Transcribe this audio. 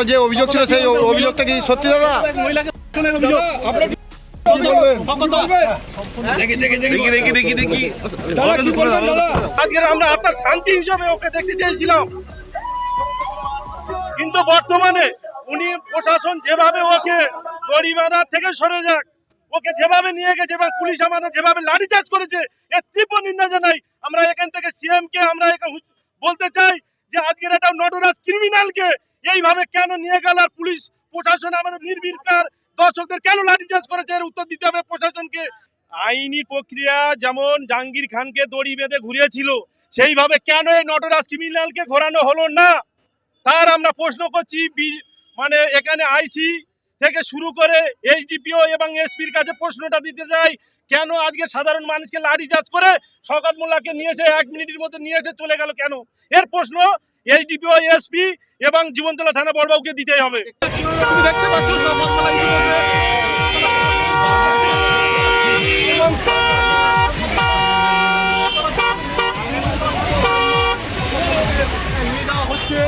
আপনার যে অভিযোগ ছিল সেই অভিযোগটা কি সত্যি দাদা? আজকে আমরা আপনার শান্তি হিসাবে ওকে দেখতে চেয়েছিলাম, কিন্তু বর্তমানে উনি প্রশাসন যেভাবে ওকে দড়ি বাঁধা থেকে সরে যাক, ওকে যেভাবে নিয়ে গেছে এবং পুলিশ আমাদের যেভাবে লাঠিচার্জ করেছে এর তীব্র নিন্দা জানাই। আমরা এখান থেকে সিএম কে আমরা বলতে চাই যে আজকের একটা নটরাজ ক্রিমিনালকে এইভাবে কেন নিয়ে গেল, আর পুলিশ প্রশাসন আমাদের নির্বিকার দর্শকদের কেন লাঠিচার্জ করেছে এর উত্তর দিতে হবে প্রশাসনকে। আইনি প্রক্রিয়া যেমন জাহাঙ্গীর খানকে দড়ি বেঁধে ঘুরিয়েছিল, সেইভাবে কেন এই নটরাজ ক্রিমিনালকে ঘোরানো হলো না তার আমরা প্রশ্ন করছি। মানে এখানে আইসি থেকে শুরু করে এইচডিপিও এবং এসপির কাছে প্রশ্নটা দিতে চাই, কেন আজকে সাধারণ মানুষকে লাঠিচার্জ করে শওকত মোল্লাকে নিয়েছে 1 মিনিটের মধ্যে নিয়েছে চলে গেল কেন? এর প্রশ্ন এইচডিপিও এসপি এবং জীবনতলা থানা বড়বাবুকে দিতেই হবে। দেখতে পাচ্ছ হচ্ছে